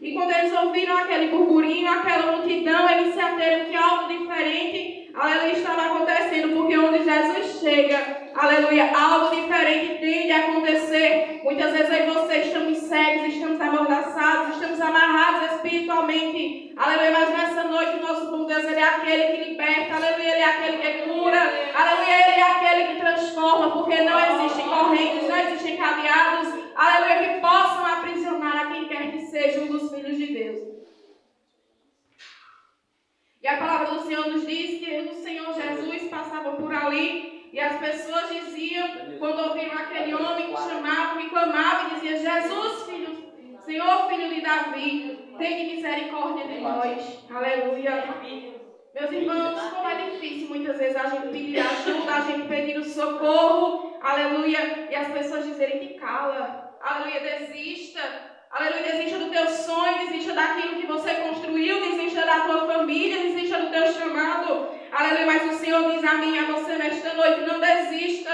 E quando eles ouviram aquele burburinho, aquela multidão, eles se ateram que algo diferente, aleluia, estava acontecendo, porque onde Jesus chega, aleluia, algo diferente tende a acontecer. Muitas vezes eu e você estamos cegos, estamos amordaçados, estamos amarrados espiritualmente, aleluia, mas nessa noite o nosso bom Deus, Ele é aquele que liberta, aleluia, Ele é aquele que cura, aleluia, Ele é aquele que transforma, porque não existem correntes, não existem cadeados, aleluia, que possam aprisionar a quem quer que seja um dos filhos de Deus. E a palavra do Senhor nos diz que o Senhor Jesus passava por ali e as pessoas diziam, quando ouviram aquele homem que chamava, que clamava e dizia: Jesus, Senhor, filho de Davi, tem misericórdia de nós. Aleluia. Meus irmãos, como é difícil muitas vezes a gente pedir ajuda, a gente pedir o socorro, aleluia, e as pessoas dizerem: te cala, aleluia, desista. Aleluia, desista do teu sonho, desista daquilo que você construiu, desista da tua família, desista do teu chamado. Aleluia, mas o Senhor diz a mim e a você nesta noite: não desista.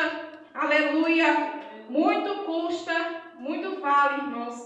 Aleluia, muito custa, muito vale, irmãos.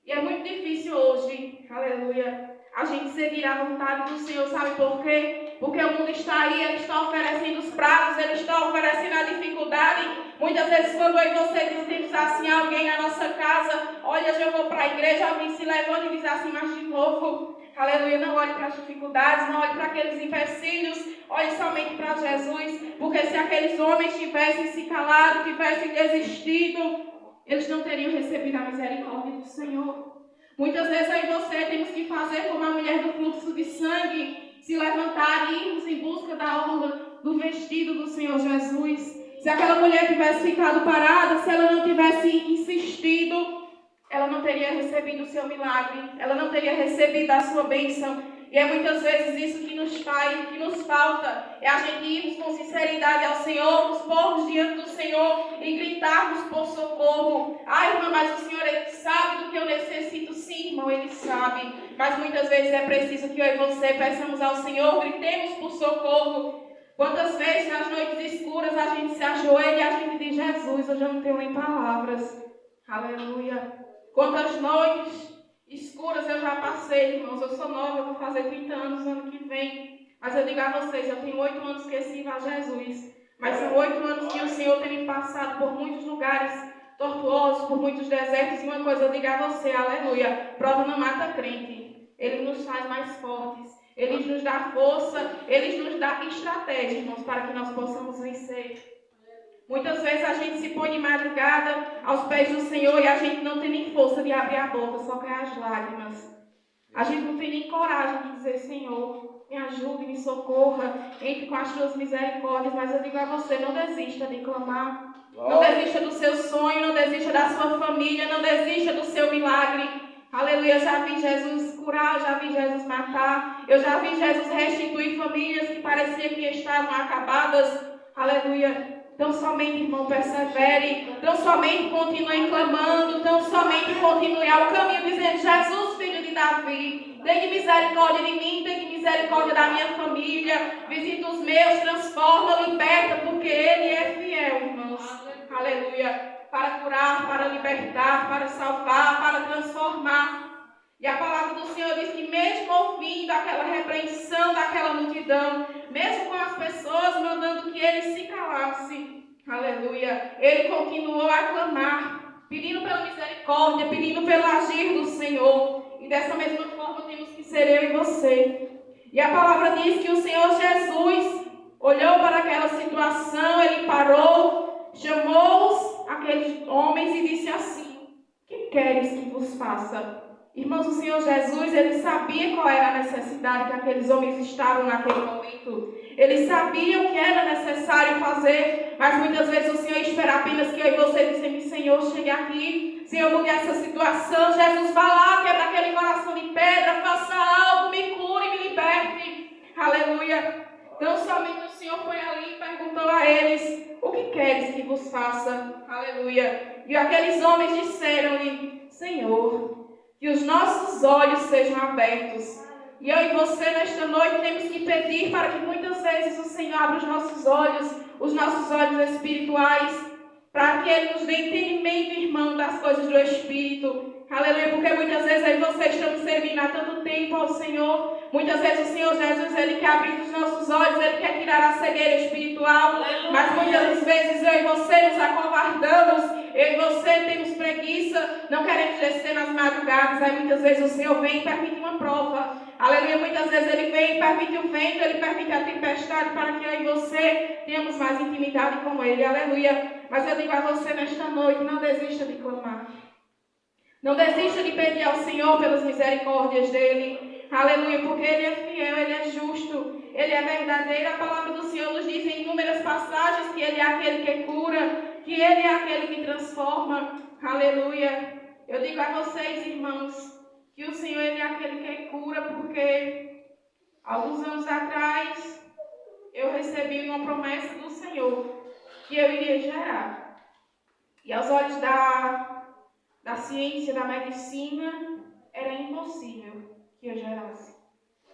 E é muito difícil hoje, aleluia, a gente seguir a vontade do Senhor, sabe por quê? Porque o mundo está aí, Ele está oferecendo os pratos, Ele está oferecendo a dificuldade. Muitas vezes quando eu e você dizemos assim a alguém na nossa casa: olha, eu vou para a igreja, alguém se levanta e diz assim: mas de novo, aleluia, não olhe para as dificuldades, não olhe para aqueles empecilhos, olhe somente para Jesus, porque se aqueles homens tivessem se calado, tivessem desistido, eles não teriam recebido a misericórdia do Senhor. Muitas vezes eu e você temos que fazer como a mulher do fluxo de sangue, se levantar e irmos em busca da orla do vestido do Senhor Jesus. Se aquela mulher tivesse ficado parada, se ela não tivesse insistido, ela não teria recebido o seu milagre, ela não teria recebido a sua bênção. E é muitas vezes isso que nos faz, que nos falta, é a gente irmos com sinceridade ao Senhor, nos pormos diante do Senhor e gritarmos por socorro. Ai, irmã, mas o Senhor, Ele sabe do que eu necessito. Sim, irmão, Ele sabe. Mas muitas vezes é preciso que eu e você peçamos ao Senhor, gritemos por socorro. Quantas vezes nas noites escuras a gente se ajoelha e a gente diz: Jesus, eu já não tenho nem palavras. Aleluia. Quantas noites escuras eu já passei, irmãos. Eu sou nova, eu vou fazer 30 anos ano que vem. Mas eu digo a vocês, eu tenho 8 anos que sirvo a Jesus. Mas são 8 anos que o Senhor tem me passado por muitos lugares tortuosos, por muitos desertos. E uma coisa eu digo a você, aleluia, prova não mata crente. Ele nos faz mais fortes. Ele nos dá força, Ele nos dá estratégia, irmãos, para que nós possamos vencer. Muitas vezes a gente se põe de madrugada aos pés do Senhor e a gente não tem nem força de abrir a boca, só cai as lágrimas. A gente não tem nem coragem de dizer: Senhor, me ajude, me socorra, entre com as tuas misericórdias. Mas eu digo a você: não desista de clamar. Não desista do seu sonho, não desista da sua família, não desista do seu milagre. Aleluia, eu já vi Jesus curar, eu já vi Jesus matar, eu já vi Jesus restituir famílias que parecia que estavam acabadas. Aleluia. Então somente, irmão, persevere, então somente continue clamando, então somente continue ao caminho dizendo: Jesus, filho de Davi, tenha misericórdia de mim, tenha misericórdia da minha família, visita os meus, transforma, liberta, porque Ele é fiel, irmãos. Aleluia. Para curar, para libertar, para salvar, para transformar. E a palavra do Senhor diz que mesmo ouvindo aquela repreensão daquela multidão, mesmo com as pessoas mandando que ele se calasse, aleluia, ele continuou a clamar, pedindo pela misericórdia, pedindo pelo agir do Senhor. E dessa mesma forma temos que ser eu e você. E a palavra diz que o Senhor Jesus olhou para aquela situação, ele parou, chamou aqueles homens e disse assim: que queres que vos faça? Irmãos, o Senhor Jesus, Ele sabia qual era a necessidade que aqueles homens estavam naquele momento. Ele sabia o que era necessário fazer, mas muitas vezes o Senhor espera apenas que eu e você dissemos: Senhor, chegue aqui, Senhor, mude essa situação. Jesus, vá lá, quebra aquele coração de pedra, faça algo, me cure, me liberte. Aleluia. Então somente o Senhor foi ali e perguntou a eles: o que queres que vos faça? Aleluia. E aqueles homens disseram-lhe: Senhor, que os nossos olhos sejam abertos. E eu e você nesta noite temos que pedir para que muitas vezes o Senhor abra os nossos olhos espirituais, para que Ele nos dê entendimento, irmão, das coisas do Espírito. Aleluia, porque muitas vezes aí você estamos servindo há tanto tempo ao Senhor. Muitas vezes o Senhor Jesus, Ele quer abrir os nossos olhos, Ele quer tirar a cegueira espiritual. Aleluia. Mas muitas vezes eu e você nos acovardamos, eu e você temos preguiça, não queremos descer nas madrugadas. Aí muitas vezes o Senhor vem e permite uma prova. Aleluia, muitas vezes Ele vem e permite o vento, Ele permite a tempestade para que eu e você tenhamos mais intimidade com Ele. Aleluia. Mas eu digo a você nesta noite, não desista de clamar. Não desista de pedir ao Senhor pelas misericórdias dEle. Aleluia, porque Ele é fiel, Ele é justo, Ele é verdadeiro. A palavra do Senhor nos diz em inúmeras passagens que Ele é aquele que cura, que Ele é aquele que transforma. Aleluia. Eu digo a vocês, irmãos, que o Senhor Ele é aquele que cura, porque alguns anos atrás eu recebi uma promessa do Senhor que eu iria gerar. E aos olhos da ciência, da medicina, era impossível que eu gerasse.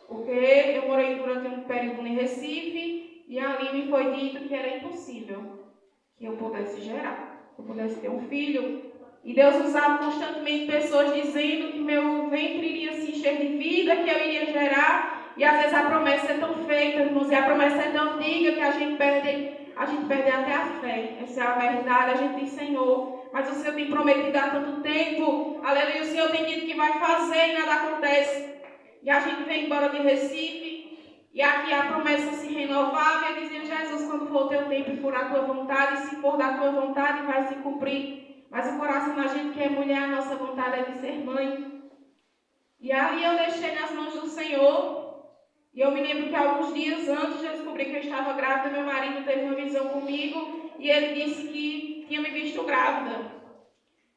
Porque eu morei durante um período em Recife e ali me foi dito que era impossível que eu pudesse gerar, que eu pudesse ter um filho. E Deus usava constantemente pessoas dizendo que meu ventre iria se encher de vida, que eu iria gerar. E às vezes a promessa é tão feita, irmãos, e a promessa é tão antiga que a gente perde até a fé. Essa é a verdade. A gente diz, Senhor, mas o Senhor tem prometido há tanto tempo. Aleluia, o Senhor tem dito que vai fazer e nada acontece. E a gente vem embora de Recife, e aqui a promessa se renovava, e eu dizia, Jesus, quando for o teu tempo e for a tua vontade, se for da tua vontade, vai se cumprir. Mas o coração da gente que é mulher, a nossa vontade é de ser mãe. E ali eu deixei nas mãos do Senhor. E eu me lembro que alguns dias antes de eu descobrir que eu estava grávida, meu marido teve uma visão comigo, e ele disse que tinha me visto grávida.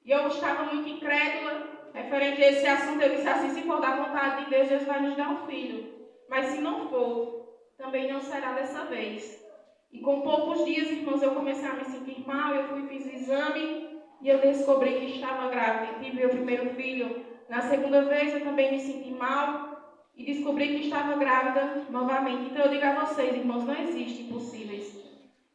E eu estava muito incrédula referente a esse assunto. Eu disse assim, se for da vontade de Deus, Deus vai nos dar um filho. Mas se não for, também não será dessa vez. E com poucos dias, irmãos, eu comecei a me sentir mal. Eu fui e fiz o exame e eu descobri que estava grávida. Tive meu primeiro filho. Na segunda vez, eu também me senti mal e descobri que estava grávida novamente. Então eu digo a vocês, irmãos, não existe impossíveis.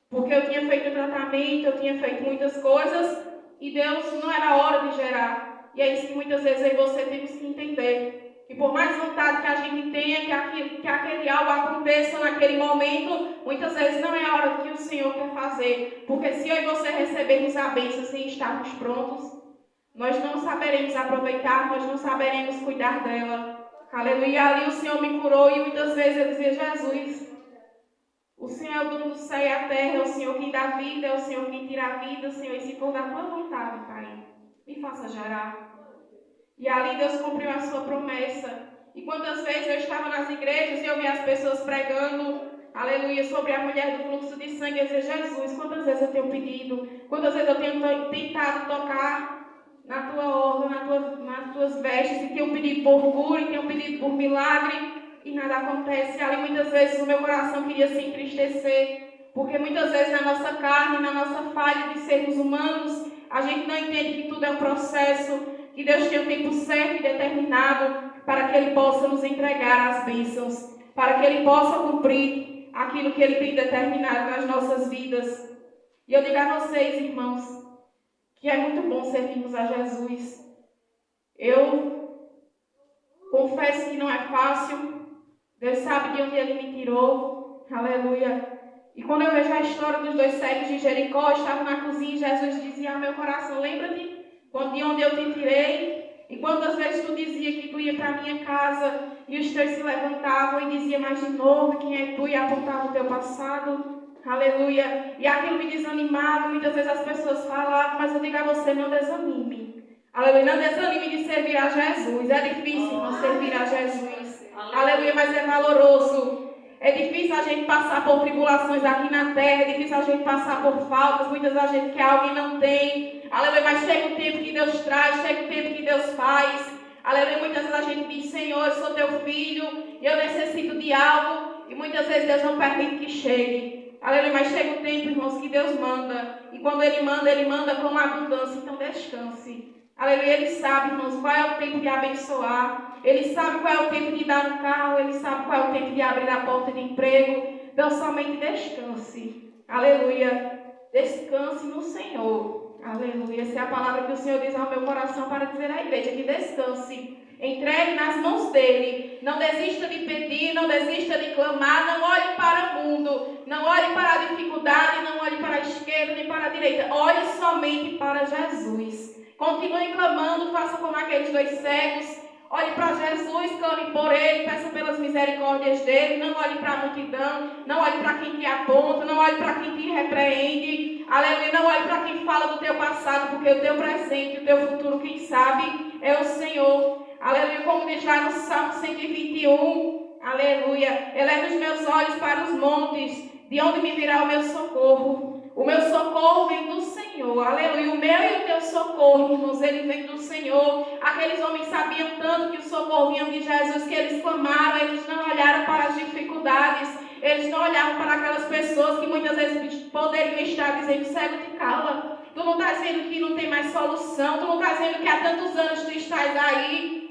Porque eu tinha feito tratamento, eu tinha feito muitas coisas e Deus não era a hora de gerar. E é isso que muitas vezes aí você temos que entender. Que por mais vontade que a gente tenha, que aquele algo aconteça naquele momento, muitas vezes não é a hora que o Senhor quer fazer. Porque se eu e você recebermos a bênção sem estarmos prontos, nós não saberemos aproveitar, nós não saberemos cuidar dela. Aleluia. Ali o Senhor me curou e muitas vezes eu dizia, Jesus, o Senhor é o dono do céu e a terra, é o Senhor quem dá vida, é o Senhor quem tira a vida, Senhor, e se for da tua vontade, Pai, me faça gerar. E ali Deus cumpriu a sua promessa. E quantas vezes eu estava nas igrejas e eu via as pessoas pregando, aleluia, sobre a mulher do fluxo de sangue, eu dizia, Jesus, quantas vezes eu tenho pedido, quantas vezes eu tenho tentado tocar na tua orla, nas tuas vestes, e tenho pedido por cura, e tenho pedido por milagre, e nada acontece. Ali muitas vezes o meu coração queria se entristecer, porque muitas vezes na nossa carne, na nossa falha de sermos humanos, a gente não entende que tudo é um processo, que Deus tem o tempo certo e determinado para que Ele possa nos entregar as bênçãos, para que Ele possa cumprir aquilo que Ele tem determinado nas nossas vidas. E eu digo a vocês, irmãos, que é muito bom servirmos a Jesus. Eu confesso que não é fácil. Deus sabe de onde Ele me tirou. Aleluia. E quando eu vejo a história dos 2 cegos de Jericó, eu estava na cozinha e Jesus dizia ao meu coração, lembra-te de onde eu te tirei? E quantas vezes tu dizia que tu ia para a minha casa e os teus se levantavam e diziam mais de novo quem é tu e apontavam o teu passado. Aleluia. E aquilo me desanimava. Muitas vezes as pessoas falavam, mas eu digo a você, não desanime. Aleluia. Não desanime de servir a Jesus. É difícil não servir a Jesus. Aleluia, mas é valoroso. É difícil a gente passar por tribulações aqui na terra. É difícil a gente passar por faltas. Muitas vezes a gente quer algo e não tem. Aleluia, mas chega o tempo que Deus traz. Chega o tempo que Deus faz. Aleluia, muitas vezes a gente diz, Senhor, eu sou teu filho. E eu necessito de algo. E muitas vezes Deus não permite que chegue. Aleluia, mas chega o tempo, irmãos, que Deus manda. E quando Ele manda com abundância. Então descanse. Aleluia, Ele sabe, irmãos, qual é o tempo de abençoar. Ele sabe qual é o tempo de dar um carro. Ele sabe qual é o tempo de abrir a porta de emprego. Então somente descanse. Aleluia. Descanse no Senhor. Aleluia. Essa é a palavra que o Senhor diz ao meu coração para dizer à igreja que descanse. Entregue nas mãos dele. Não desista de pedir, não desista de clamar. Não olhe para o mundo. Não olhe para a dificuldade. Não olhe para a esquerda nem para a direita. Olhe somente para Jesus. Continue clamando. Faça como aqueles dois cegos. Olhe para Jesus, clame por ele, peça pelas misericórdias dele. Não olhe para a multidão. Não olhe para quem te aponta. Não olhe para quem te repreende. Aleluia. Não olhe para quem fala do teu passado, porque o teu presente, o teu futuro, quem sabe, é o Senhor. Aleluia, como diz lá no Salmo 121, aleluia, eleva os meus olhos para os montes, de onde me virá o meu socorro. O meu socorro vem do Senhor, aleluia, o meu e o teu socorro, irmãos, ele vem do Senhor. Aqueles homens sabiam tanto que o socorro vinha de Jesus, que eles clamaram, eles não olharam para as dificuldades, eles não olhavam para aquelas pessoas que muitas vezes poderiam estar dizendo, cego, te cala, tu não estás vendo que não tem mais solução, tu não estás vendo que há tantos anos tu estás aí.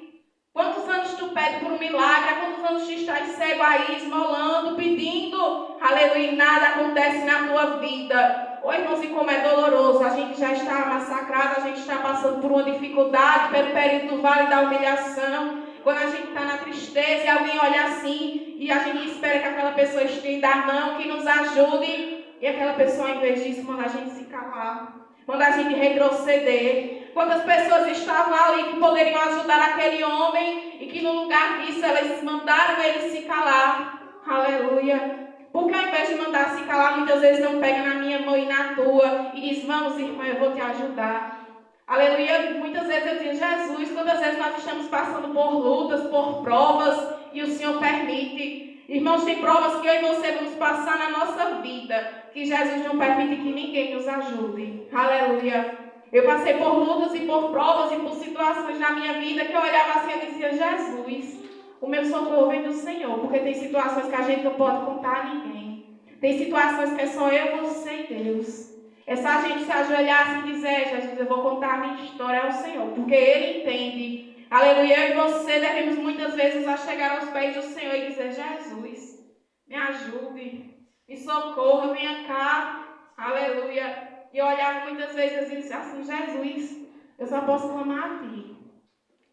Quantos anos tu pede por um milagre? Há quantos anos tu estás cego aí, esmolando, pedindo? Aleluia, e nada acontece na tua vida. Oi, irmãos, e como é doloroso. A gente já está massacrado, a gente está passando por uma dificuldade, pelo período do vale da humilhação. Quando a gente está na tristeza e alguém olha assim, e a gente espera que aquela pessoa estenda a mão, que nos ajude. E aquela pessoa, ao invés disso, manda a gente se calar. Manda a gente retroceder. Quantas pessoas estavam ali que poderiam ajudar aquele homem e que no lugar disso elas mandaram ele se calar. Aleluia. Porque ao invés de mandar se calar, muitas vezes não pega na minha mão e na tua e diz, vamos irmã, eu vou te ajudar. Aleluia. Muitas vezes eu digo, Jesus, quantas vezes nós estamos passando por lutas, por provas e o Senhor permite. Irmãos, tem provas que eu e você vamos passar na nossa vida, que Jesus não permite que ninguém nos ajude. Aleluia. Eu passei por lutas e por provas e por situações na minha vida que eu olhava assim e dizia, Jesus, o meu socorro vem do Senhor, porque tem situações que a gente não pode contar a ninguém. Tem situações que é só eu, você e Deus. É só a gente se ajoelhar assim e dizer, Jesus, eu vou contar a minha história ao Senhor, porque Ele entende. Aleluia, eu e você devemos muitas vezes a chegar aos pés do Senhor e dizer, Jesus, me ajude, me socorra, venha cá, aleluia. E eu olhava muitas vezes e dizia assim, Jesus, eu só posso clamar a Ti.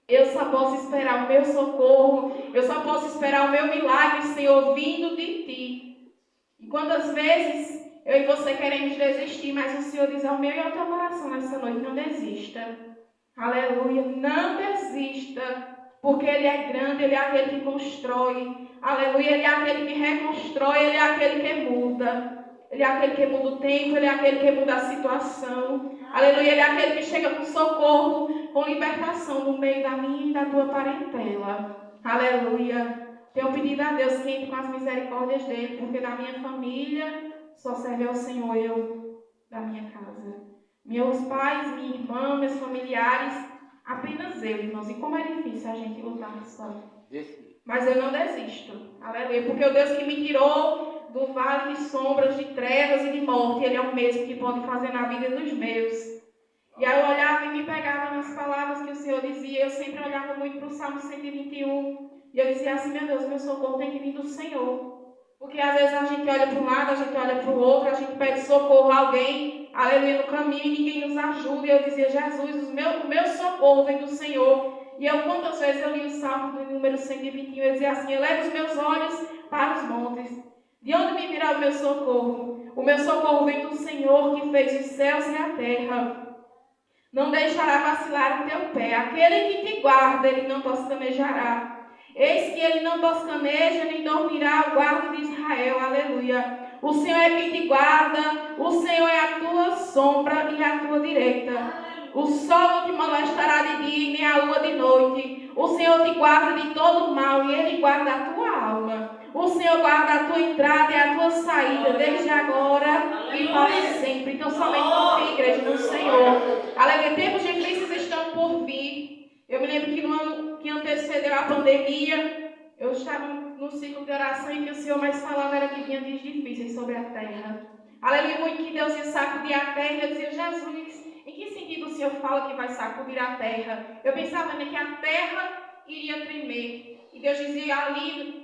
Eu só posso esperar o meu socorro, eu só posso esperar o meu milagre, Senhor, vindo de Ti. E quantas vezes eu e você queremos desistir, mas o Senhor diz ao meu e ao teu coração nessa noite, não desista. Aleluia, não desista, porque Ele é grande, Ele é aquele que constrói. Aleluia, Ele é aquele que reconstrói, Ele é aquele que muda. Ele é aquele que muda o tempo, Ele é aquele que muda a situação. Aleluia, Ele é aquele que chega com socorro, com libertação no meio da minha e da tua parentela. Aleluia. Tenho pedido a Deus que entre com as misericórdias dEle, porque da minha família só serve ao Senhor eu, da minha casa. Meus pais, minha irmã, meus familiares, apenas eu, irmãos. E como é difícil a gente lutar só. Mas eu não desisto. Aleluia. Porque o Deus que me tirou do vale de sombras, de trevas e de morte, Ele é o mesmo que pode fazer na vida dos meus. E aí eu olhava e me pegava nas palavras que o Senhor dizia. Eu sempre olhava muito para o Salmo 121. E eu dizia assim, meu Deus, meu socorro tem que vir do Senhor. Porque às vezes a gente olha para um lado, a gente olha para o outro, a gente pede socorro a alguém, aleluia, no caminho, e ninguém nos ajuda. E eu dizia, Jesus, o meu socorro vem do Senhor. E eu, quantas vezes eu li o Salmo do número 121, eu dizia assim, eleva os meus olhos para os montes. De onde me virá o meu socorro? O meu socorro vem do Senhor, que fez os céus e a terra. Não deixará vacilar o teu pé. Aquele que te guarda, ele não toscanejará. Eis que ele não toscaneja, nem dormirá o guarda de Israel. Aleluia. O Senhor é quem te guarda. O Senhor é a tua sombra e a tua direita. O sol não te molestará de dia, nem a lua de noite. O Senhor te guarda de todo mal, e Ele guarda a tua alma. O Senhor guarda a tua entrada e a tua saída, desde agora e para sempre. Então somente confie, igreja, no Senhor. Aleluia. Tempos difíceis estão por vir. Eu me lembro que no ano que antecedeu a pandemia, eu estava num ciclo de oração em que o Senhor mais falava era que vinha dias difíceis sobre a terra. Aleluia, muito que Deus ia sacudir a terra. Eu dizia, Jesus, em que sentido o Senhor fala que vai sacudir a terra? Eu pensava que a terra iria tremer. E Deus dizia ali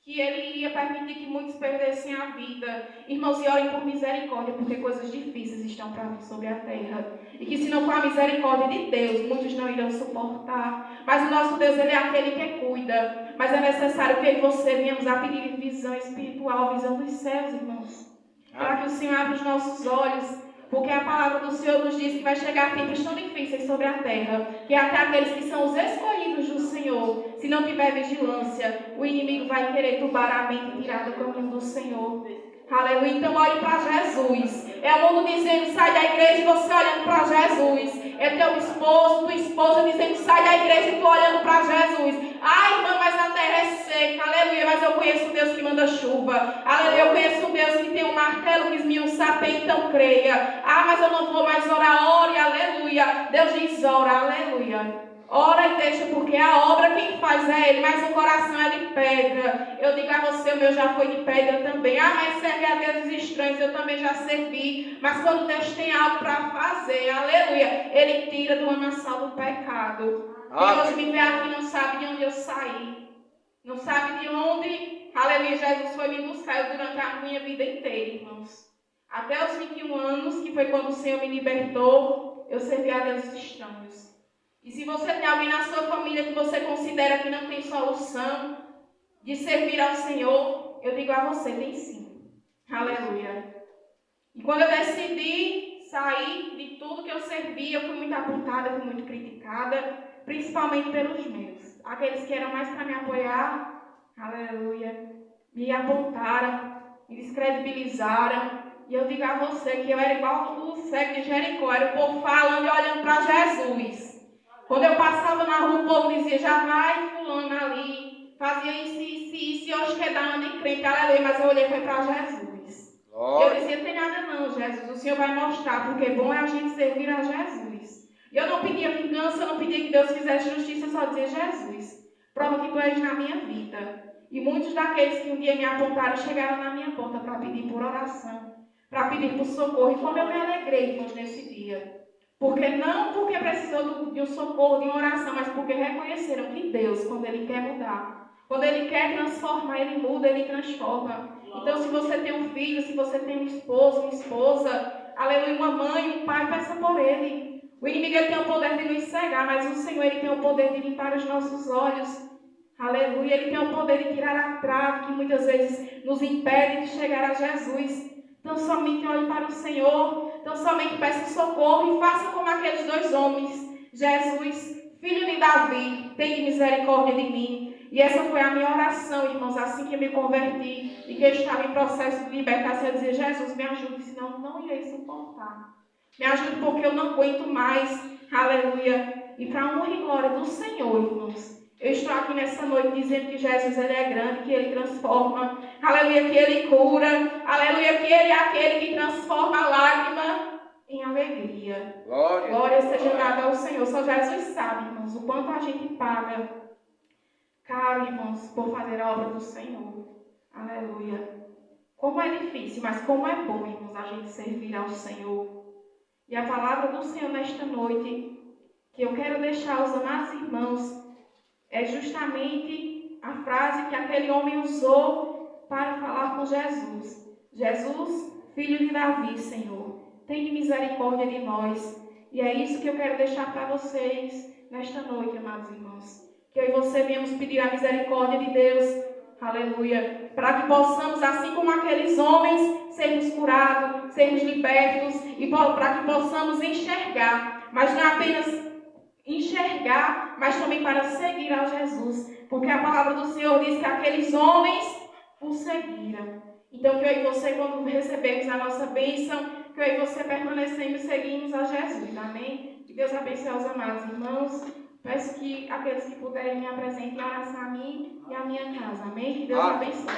que Ele ia permitir que muitos perdessem a vida. Irmãos, e orem por misericórdia, porque coisas difíceis estão para vir sobre a terra. E que se não for a misericórdia de Deus, muitos não irão suportar. Mas o nosso Deus, Ele é aquele que cuida. Mas é necessário que eu e você venhamos a pedir visão espiritual, visão dos céus, irmãos. Para que o Senhor abra os nossos olhos. Porque a palavra do Senhor nos diz que vai chegar tempos tão difíceis sobre a terra, que até aqueles que são os escolhidos do Senhor, se não tiver vigilância, o inimigo vai querer tubar a mente e tirar do caminho do Senhor. Aleluia. Então olhe para Jesus. É o mundo dizendo, sai da igreja, e você olhando para Jesus. É teu esposo, tua esposa dizendo, sai da igreja, e tu olhando para Jesus. Ai, irmã, mas a terra é seca. Aleluia. Mas eu conheço um Deus que manda chuva. Aleluia. Eu conheço um Deus que tem um martelo que esmiuça a pé, então creia. Ah, mas eu não vou mais orar. Ore, aleluia. Deus diz, ora, aleluia. Ora e deixa, porque a obra quem faz é Ele, mas o coração é de pedra. Eu digo a você, o meu já foi de pedra também. Ah, mas serve a deuses estranhos, eu também já servi. Mas quando Deus tem algo para fazer, aleluia, Ele tira do lamaçal do pecado. Quem hoje me vê aqui não sabe de onde eu saí. Não sabe de onde, aleluia, Jesus foi me buscar durante a minha vida inteira, irmãos. Até os 21 anos, que foi quando o Senhor me libertou, eu servi a deuses estranhos. E se você tem alguém na sua família que você considera que não tem solução de servir ao Senhor, eu digo a você, tem sim. Aleluia. E quando eu decidi sair de tudo que eu servia, eu fui muito apontada, fui muito criticada, principalmente pelos meus. Aqueles que eram mais para me apoiar, aleluia, me apontaram, me descredibilizaram. E eu digo a você que eu era igual o cego de Jericó, era o povo falando e olhando para Jesus. Quando eu passava na rua, o povo dizia, já vai fulano ali, fazia isso, e hoje quer dar uma de crente, aleluia, mas eu olhei foi para Jesus. Eu dizia, não tem nada não, Jesus, o Senhor vai mostrar, porque bom é a gente servir a Jesus. E eu não pedia vingança, eu não pedia que Deus fizesse justiça, eu só dizia, Jesus, prova que tu és na minha vida. E muitos daqueles que um dia me apontaram chegaram na minha porta para pedir por oração, para pedir por socorro, e como eu me alegrei, irmãos, nesse dia. Porque não porque precisou de um socorro, de uma oração, mas porque reconheceram que Deus, quando Ele quer mudar, quando Ele quer transformar, Ele muda, Ele transforma. Então, se você tem um filho, se você tem um esposo, uma esposa, aleluia, uma mãe, um pai, peça por Ele. O inimigo ele tem o poder de nos cegar, mas o Senhor ele tem o poder de limpar os nossos olhos. Aleluia, Ele tem o poder de tirar a trave que muitas vezes nos impede de chegar a Jesus. Então somente olhe para o Senhor, então somente peça socorro e faça como aqueles dois homens. Jesus, filho de Davi, tem misericórdia de mim. E essa foi a minha oração, irmãos, assim que eu me converti e que eu estava em processo de libertação. Eu dizia, Jesus, me ajude, senão não irei suportar. Me ajude porque eu não aguento mais. Aleluia. E para a honra e glória do Senhor, irmãos, eu estou aqui nessa noite dizendo que Jesus ele é grande, que Ele transforma, aleluia, que Ele cura, aleluia, que Ele é aquele que transforma a lágrima em alegria. Glória seja dada ao Senhor. Só Jesus sabe, irmãos, o quanto a gente paga caro, irmãos, por fazer a obra do Senhor. Aleluia. Como é difícil, mas como é bom, irmãos, a gente servir ao Senhor. E a palavra do Senhor nesta noite, que eu quero deixar aos amados irmãos, é justamente a frase que aquele homem usou para falar com Jesus. Jesus, filho de Davi, Senhor, tem misericórdia de nós. E é isso que eu quero deixar para vocês nesta noite, amados irmãos. Que eu e você venhamos pedir a misericórdia de Deus, aleluia, para que possamos, assim como aqueles homens, sermos curados, sermos libertos, e para que possamos enxergar, mas não apenas enxergar, mas também para seguir a Jesus, porque a palavra do Senhor diz que aqueles homens o seguiram. Então que eu e você, quando recebemos a nossa bênção, que eu e você permanecemos e seguimos a Jesus, amém? Que Deus abençoe os amados irmãos. Peço que aqueles que puderem me apresentem em oração a mim e a minha casa, amém? Que Deus abençoe.